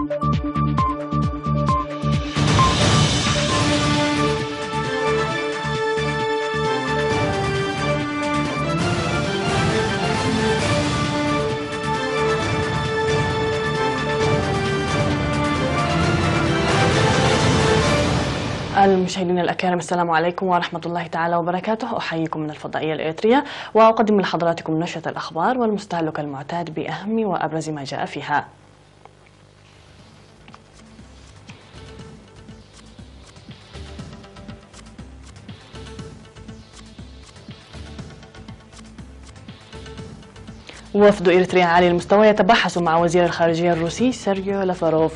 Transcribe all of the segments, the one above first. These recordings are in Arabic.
المشاهدين الأكارم، السلام عليكم ورحمة الله تعالى وبركاته. أحييكم من الفضائية الإريترية وأقدم لحضراتكم نشرة الأخبار والمستهل كالمعتاد بأهم وأبرز ما جاء فيها. وفد إريتريا عالي المستوى يتباحث مع وزير الخارجية الروسي سيرجيو لافاروف.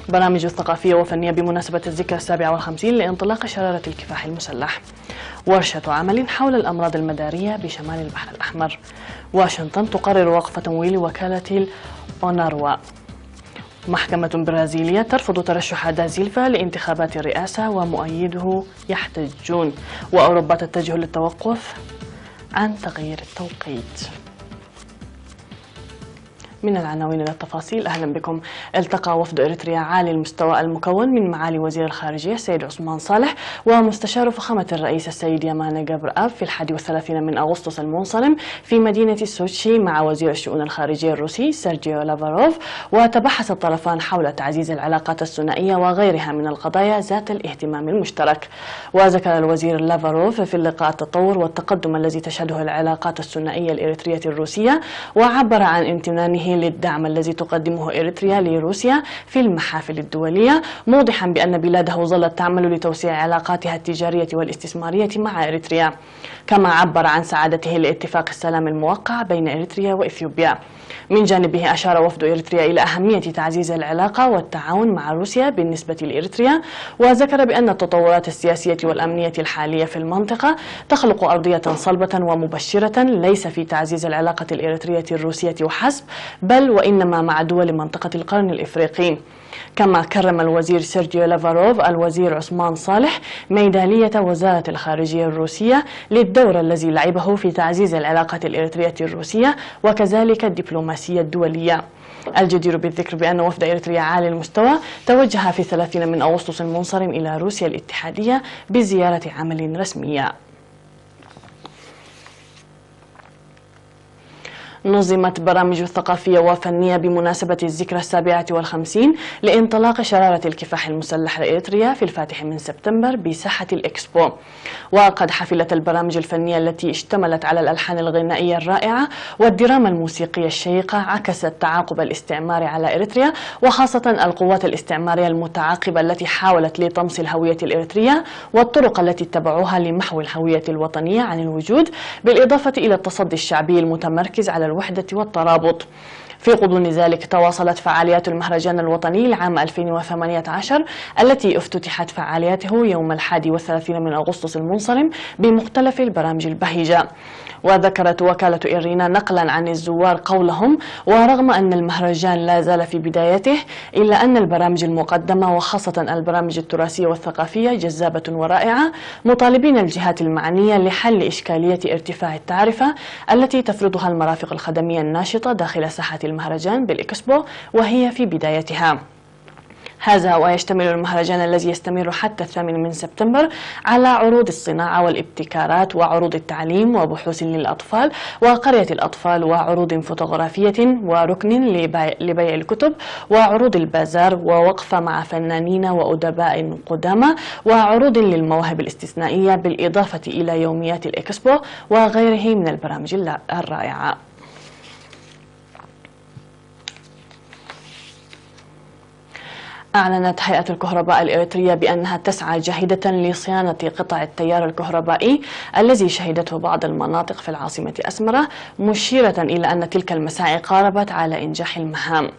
برامج ثقافية وفنية بمناسبة الذكرى 57 لانطلاق شرارة الكفاح المسلح. ورشة عمل حول الأمراض المدارية بشمال البحر الأحمر. واشنطن تقرر وقف تمويل وكالة الأونروا. محكمة برازيلية ترفض ترشح دا سيلفا لانتخابات الرئاسة ومؤيده يحتجون. وأوروبا تتجه للتوقف عن تغيير التوقيت. من العناوين إلى التفاصيل، أهلا بكم. التقى وفد إريتريا عالي المستوى المكون من معالي وزير الخارجية السيد عثمان صالح ومستشار فخامة الرئيس السيد يمانا جابرآب في 31 من أغسطس المنصرم في مدينة سوتشي مع وزير الشؤون الخارجية الروسي سيرجيو لافاروف. وتبحث الطرفان حول تعزيز العلاقات الثنائية وغيرها من القضايا ذات الاهتمام المشترك. وذكر الوزير لافاروف في اللقاء التطور والتقدم الذي تشهده العلاقات الثنائية الإريترية الروسية، وعبر عن امتنانه للدعم الذي تقدمه إريتريا لروسيا في المحافل الدولية، موضحا بأن بلاده ظلت تعمل لتوسيع علاقاتها التجارية والاستثمارية مع إريتريا. كما عبر عن سعادته لاتفاق السلام الموقع بين إريتريا وإثيوبيا. من جانبه أشار وفد إريتريا إلى أهمية تعزيز العلاقة والتعاون مع روسيا بالنسبة لإريتريا، وذكر بأن التطورات السياسية والأمنية الحالية في المنطقة تخلق أرضية صلبة ومبشرة ليس في تعزيز العلاقة الإريترية الروسية وحسب، بل وإنما مع دول منطقة القرن الإفريقي. كما كرم الوزير سيرجيو لافاروف الوزير عثمان صالح ميدالية وزارة الخارجية الروسية للدور الذي لعبه في تعزيز العلاقات الإريترية الروسية وكذلك الدبلوماسية الدولية. الجدير بالذكر بأن وفد إريتريا عالي المستوى توجه في 30 من أغسطس المنصرم إلى روسيا الاتحادية بزيارة عمل رسمية. نظمت برامج ثقافية وفنية بمناسبة الذكرى 57 لانطلاق شرارة الكفاح المسلح لإريتريا في الفاتح من سبتمبر بساحة الإكسبو. وقد حفلت البرامج الفنية التي اشتملت على الألحان الغنائية الرائعة والدراما الموسيقية الشيقة عكست تعاقب الاستعمار على إريتريا، وخاصة القوات الاستعمارية المتعاقبة التي حاولت لطمس الهوية الإريترية والطرق التي اتبعوها لمحو الهوية الوطنية عن الوجود، بالإضافة إلى التصدي الشعبي المتمركز على الوحدة والترابط. في غضون ذلك تواصلت فعاليات المهرجان الوطني لعام 2018 التي افتتحت فعالياته يوم 31 من أغسطس المنصرم بمختلف البرامج البهيجة. وذكرت وكالة إيرينا نقلا عن الزوار قولهم: ورغم أن المهرجان لا زال في بدايته، إلا أن البرامج المقدمة وخاصة البرامج التراثية والثقافية جذابة ورائعة، مطالبين الجهات المعنية لحل إشكالية ارتفاع التعرفة التي تفرضها المرافق الخدمية الناشطة داخل ساحة المهرجان بالإكسبو وهي في بدايتها. هذا ويشتمل المهرجان الذي يستمر حتى 8 من سبتمبر على عروض الصناعة والابتكارات وعروض التعليم وبحوث للأطفال وقرية الأطفال وعروض فوتوغرافية وركن لبيع الكتب وعروض البازار ووقفة مع فنانين وأدباء قدامى وعروض للمواهب الاستثنائية، بالإضافة إلى يوميات الإكسبو وغيره من البرامج الرائعة. أعلنت هيئة الكهرباء الإريترية بأنها تسعى جاهدة لصيانة قطع التيار الكهربائي الذي شهدته بعض المناطق في العاصمة أسمرة، مشيرة إلى أن تلك المساعي قاربت على إنجاح المهام.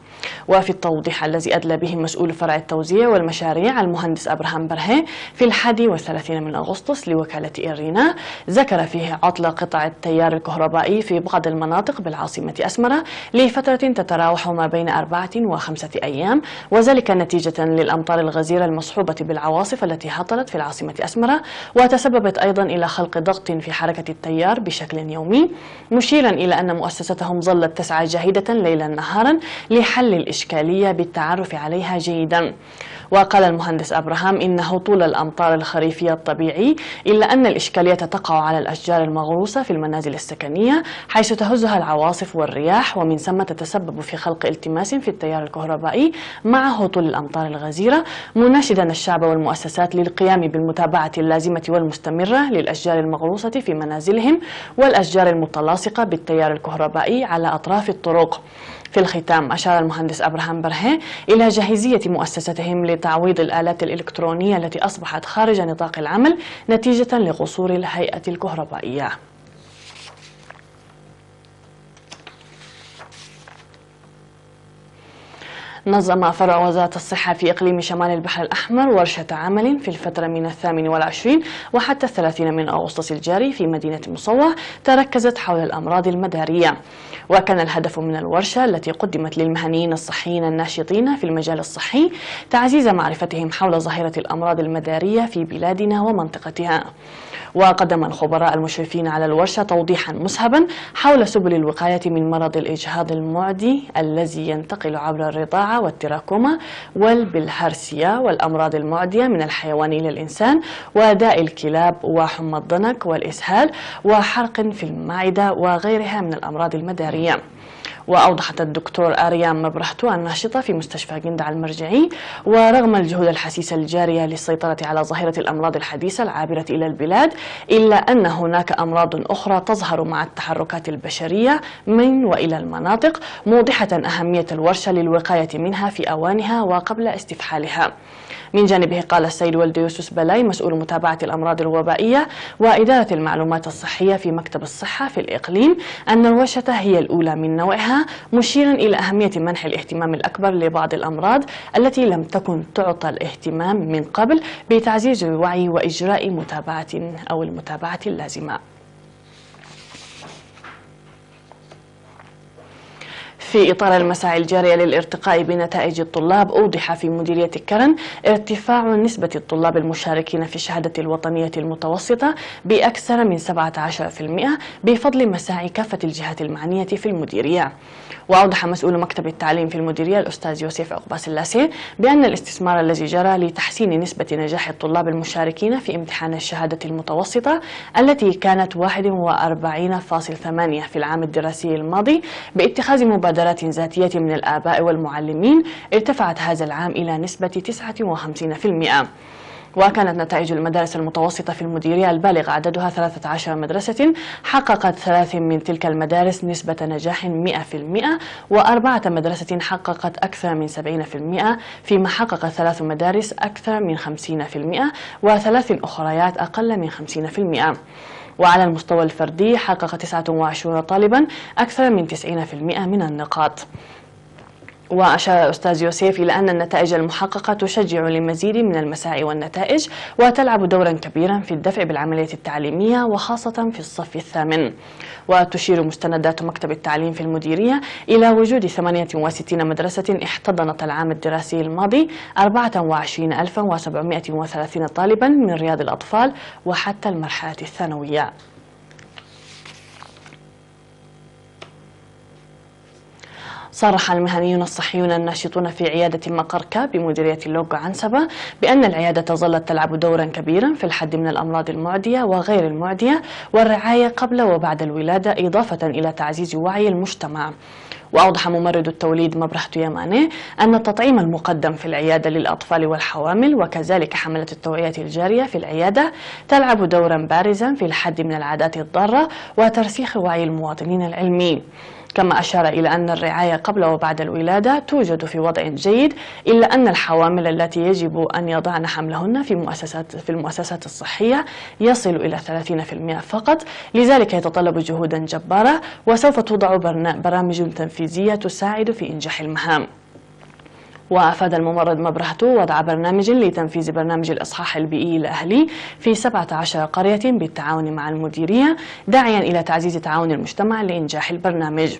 وفي التوضيح الذي أدلى به مسؤول فرع التوزيع والمشاريع المهندس أبراهام برهي في 31 من أغسطس لوكالة إيرينا، ذكر فيه عطل قطع التيار الكهربائي في بعض المناطق بالعاصمة أسمرة لفترة تتراوح ما بين 4 و5 أيام، وذلك نتيجة للأمطار الغزيرة المصحوبة بالعواصف التي هطلت في العاصمة أسمرة، وتسببت أيضا إلى خلق ضغط في حركة التيار بشكل يومي، مشيرا إلى أن مؤسستهم ظلت تسعى جاهدة ليلا نهارا لحل حل الإشكالية بالتعرف عليها جيدا. وقال المهندس أبراهام إنه طول الأمطار الخريفية الطبيعي، إلا أن الإشكالية تقع على الأشجار المغروسة في المنازل السكنية حيث تهزها العواصف والرياح، ومن ثم تتسبب في خلق التماس في التيار الكهربائي مع هطول الأمطار الغزيرة، مناشدا الشعب والمؤسسات للقيام بالمتابعة اللازمة والمستمرة للأشجار المغروسة في منازلهم والأشجار المتلاصقة بالتيار الكهربائي على أطراف الطرق. في الختام أشار المهندس أبراهام برهي إلى جاهزية مؤسستهم لتعويض الآلات الإلكترونية التي أصبحت خارج نطاق العمل نتيجة لقصور الهيئة الكهربائية. نظم فرع وزارة الصحة في إقليم شمال البحر الأحمر ورشة عمل في الفترة من 28 وحتى 30 من أغسطس الجاري في مدينة مصوى، تركزت حول الأمراض المدارية. وكان الهدف من الورشة التي قدمت للمهنيين الصحيين الناشطين في المجال الصحي تعزيز معرفتهم حول ظاهرة الأمراض المدارية في بلادنا ومنطقتها. وقدم الخبراء المشرفين على الورشة توضيحا مسهبا حول سبل الوقاية من مرض الإجهاض المعدي الذي ينتقل عبر الرضاعة والتراكمة والبلهارسيا والأمراض المعدية من الحيوان إلى الإنسان وداء الكلاب وحمى الضنك والإسهال وحرق في المعدة وغيرها من الأمراض المدارية. وأوضحت الدكتور آريان مبرهتو الناشطة في مستشفى جندع المرجعي، ورغم الجهود الحسيسة الجارية للسيطرة على ظاهرة الأمراض الحديثة العابرة إلى البلاد، إلا أن هناك أمراض أخرى تظهر مع التحركات البشرية من وإلى المناطق، موضحة أهمية الورشة للوقاية منها في أوانها وقبل استفحالها. من جانبه قال السيد ولد يوسف بلاي مسؤول متابعة الأمراض الوبائية وإدارة المعلومات الصحية في مكتب الصحة في الإقليم أن الورشة هي الأولى من نوعها، مشيرا إلى أهمية منح الاهتمام الأكبر لبعض الأمراض التي لم تكن تعطى الاهتمام من قبل بتعزيز الوعي وإجراء المتابعة اللازمة. في إطار المساعي الجارية للارتقاء بنتائج الطلاب، أوضح في مديرية كرن ارتفاع نسبة الطلاب المشاركين في الشهادة الوطنية المتوسطة بأكثر من 17% بفضل مساعي كافة الجهات المعنية في المديرية. وأوضح مسؤول مكتب التعليم في المديرية الأستاذ يوسف عقباس اللاسي بأن الاستثمار الذي جرى لتحسين نسبة نجاح الطلاب المشاركين في امتحان الشهادة المتوسطة التي كانت 41.8 في العام الدراسي الماضي باتخاذ مبادرات ذاتية من الآباء والمعلمين، ارتفعت هذا العام إلى نسبة 59%. وكانت نتائج المدارس المتوسطة في المديرية البالغ عددها 13 مدرسة حققت 3 من تلك المدارس نسبة نجاح 100%، و4 مدرسة حققت أكثر من 70%، فيما حقق 3 مدارس أكثر من 50%، و3 أخريات أقل من 50%. وعلى المستوى الفردي حقق 29 طالبا أكثر من 90% من النقاط. وأشار الأستاذ يوسف إلى أن النتائج المحققة تشجع لمزيد من المساعي والنتائج، وتلعب دورا كبيرا في الدفع بالعملية التعليمية وخاصة في الصف الثامن. وتشير مستندات مكتب التعليم في المديرية إلى وجود 68 مدرسة احتضنت العام الدراسي الماضي 24,730 طالبا من رياض الأطفال وحتى المرحلة الثانوية. صرح المهنيون الصحيون الناشطون في عيادة مقركة بمديرية اللوغو عنسبة بأن العيادة ظلت تلعب دورا كبيرا في الحد من الأمراض المعدية وغير المعدية والرعاية قبل وبعد الولادة، إضافة إلى تعزيز وعي المجتمع. وأوضح ممرض التوليد مبرهتو يماني أن التطعيم المقدم في العيادة للأطفال والحوامل وكذلك حملة التوعية الجارية في العيادة تلعب دورا بارزا في الحد من العادات الضارة وترسيخ وعي المواطنين العلمي. كما أشار إلى أن الرعاية قبل وبعد الولادة توجد في وضع جيد، إلا أن الحوامل التي يجب أن يضعن حملهن في المؤسسات الصحية يصل إلى 30% فقط، لذلك يتطلب جهودا جبارة، وسوف توضع برامج تنفيذية تساعد في إنجاح المهام. وأفاد الممرض مبرهتو وضع برنامج لتنفيذ برنامج الإصحاح البيئي الأهلي في 17 قرية بالتعاون مع المديرية، داعيا إلى تعزيز تعاون المجتمع لإنجاح البرنامج.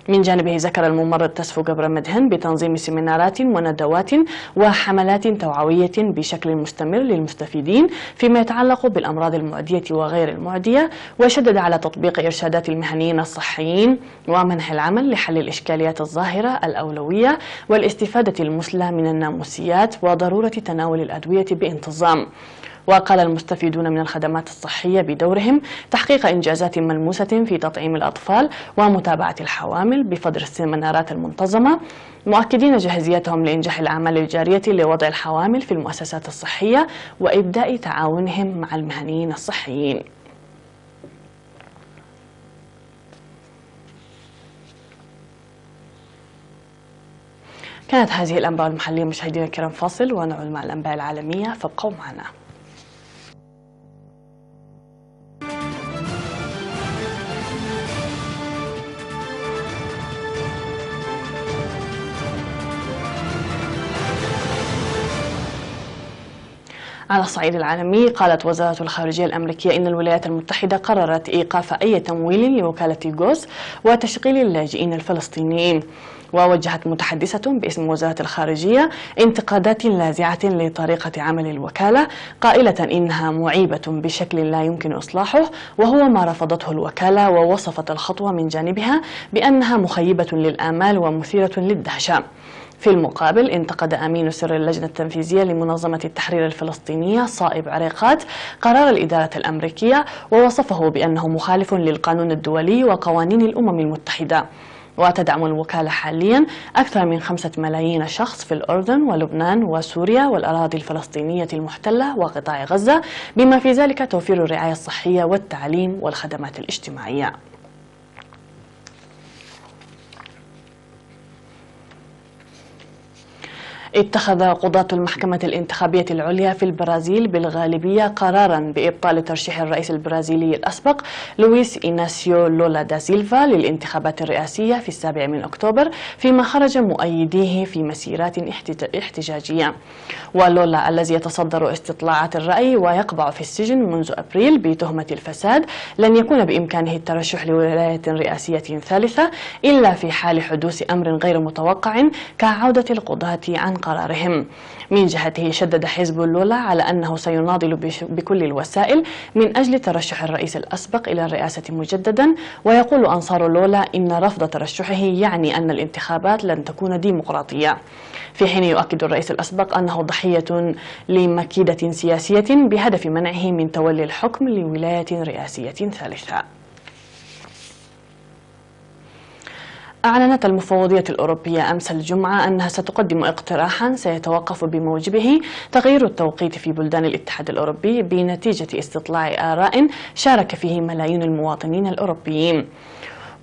من جانبه ذكر الممرض تسفو قبر مدهن بتنظيم سيمينارات وندوات وحملات توعوية بشكل مستمر للمستفيدين فيما يتعلق بالأمراض المعدية وغير المعدية، وشدد على تطبيق إرشادات المهنيين الصحيين ومنح العمل لحل الإشكاليات الظاهرة الأولوية والاستفادة المثلى من الناموسيات وضرورة تناول الأدوية بانتظام. وقال المستفيدون من الخدمات الصحية بدورهم تحقيق إنجازات ملموسة في تطعيم الأطفال ومتابعة الحوامل بفضل السيمينارات المنتظمة، مؤكدين جاهزيتهم لإنجاح الأعمال الجارية لوضع الحوامل في المؤسسات الصحية وإبداء تعاونهم مع المهنيين الصحيين. كانت هذه الأنباء المحلية مشاهدينا الكرام، فاصل ونعود مع الأنباء العالمية، فابقوا معنا. على الصعيد العالمي، قالت وزارة الخارجية الأمريكية إن الولايات المتحدة قررت إيقاف أي تمويل لوكالة غوث وتشغيل اللاجئين الفلسطينيين. ووجهت متحدثة باسم وزارة الخارجية انتقادات لاذعة لطريقة عمل الوكالة، قائلة إنها معيبة بشكل لا يمكن إصلاحه، وهو ما رفضته الوكالة، ووصفت الخطوة من جانبها بأنها مخيبة للآمال ومثيرة للدهشة. في المقابل انتقد أمين سر اللجنة التنفيذية لمنظمة التحرير الفلسطينية صائب عريقات قرار الإدارة الأمريكية، ووصفه بأنه مخالف للقانون الدولي وقوانين الأمم المتحدة. وتدعم الوكالة حاليا أكثر من 5 ملايين شخص في الأردن ولبنان وسوريا والأراضي الفلسطينية المحتلة وقطاع غزة، بما في ذلك توفير الرعاية الصحية والتعليم والخدمات الاجتماعية. اتخذ قضاة المحكمة الانتخابية العليا في البرازيل بالغالبية قرارا بإبطال ترشيح الرئيس البرازيلي الأسبق لويس إيناسيو لولا دا سيلفا للانتخابات الرئاسية في 7 أكتوبر، فيما خرج مؤيديه في مسيرات احتجاجية. ولولا الذي يتصدر استطلاعات الرأي ويقبع في السجن منذ أبريل بتهمة الفساد لن يكون بإمكانه الترشح لولاية رئاسية ثالثة إلا في حال حدوث أمر غير متوقع كعودة القضاة عن قرارهم. من جهته شدد حزب لولا على أنه سيناضل بكل الوسائل من أجل ترشح الرئيس الأسبق إلى الرئاسة مجددا، ويقول أنصار لولا إن رفض ترشحه يعني أن الانتخابات لن تكون ديمقراطية، في حين يؤكد الرئيس الأسبق أنه ضحية لمكيدة سياسية بهدف منعه من تولي الحكم لولاية رئاسية ثالثة. أعلنت المفوضية الأوروبية أمس الجمعة أنها ستقدم اقتراحا سيتوقف بموجبه تغيير التوقيت في بلدان الاتحاد الأوروبي بنتيجة استطلاع آراء شارك فيه ملايين المواطنين الأوروبيين.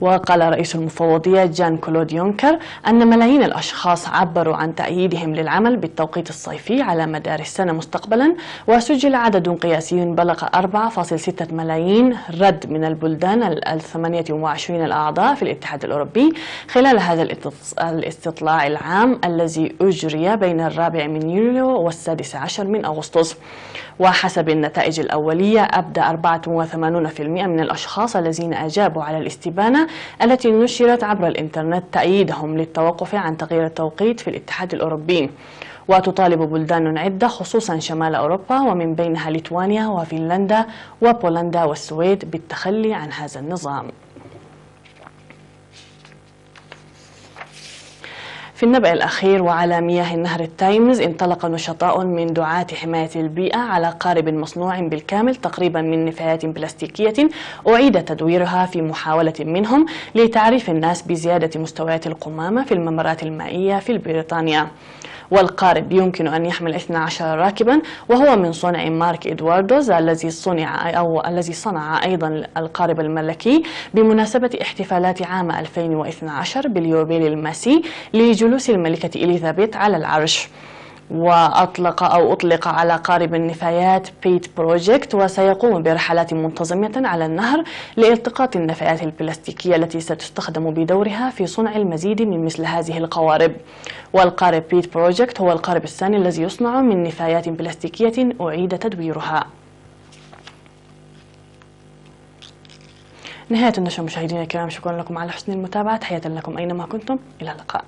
وقال رئيس المفوضية جان كلود يونكر أن ملايين الأشخاص عبروا عن تأييدهم للعمل بالتوقيت الصيفي على مدار السنة مستقبلا، وسجل عدد قياسي بلغ 4.6 ملايين رد من البلدان 28 الأعضاء في الاتحاد الأوروبي خلال هذا الاستطلاع العام الذي أجري بين 4 يوليو و16 أغسطس. وحسب النتائج الأولية أبدى 84% من الأشخاص الذين أجابوا على الاستبانة التي نشرت عبر الإنترنت تأييدهم للتوقف عن تغيير التوقيت في الاتحاد الأوروبي. وتطالب بلدان عدة خصوصا شمال أوروبا ومن بينها ليتوانيا وفنلندا وبولندا والسويد بالتخلي عن هذا النظام. في النبأ الأخير، وعلى مياه النهر التايمز، انطلق نشطاء من دعاة حماية البيئة على قارب مصنوع بالكامل تقريبا من نفايات بلاستيكية أعيد تدويرها في محاولة منهم لتعريف الناس بزيادة مستويات القمامة في الممرات المائية في بريطانيا. والقارب يمكن أن يحمل 12 راكبا، وهو من صنع مارك إدواردوز الذي صنع أيضا القارب الملكي بمناسبة احتفالات عام 2012 باليوبيل الماسي لجلوس الملكة إليزابيث على العرش. أطلق على قارب النفايات بيت بروجكت، وسيقوم برحلات منتظمة على النهر لالتقاط النفايات البلاستيكية التي ستستخدم بدورها في صنع المزيد من مثل هذه القوارب. والقارب بيت بروجكت هو القارب الثاني الذي يصنع من نفايات بلاستيكية أعيد تدويرها. نهاية النشرة مشاهدينا الكرام، شكرا لكم على حسن المتابعة، تحية لكم أينما كنتم، إلى اللقاء.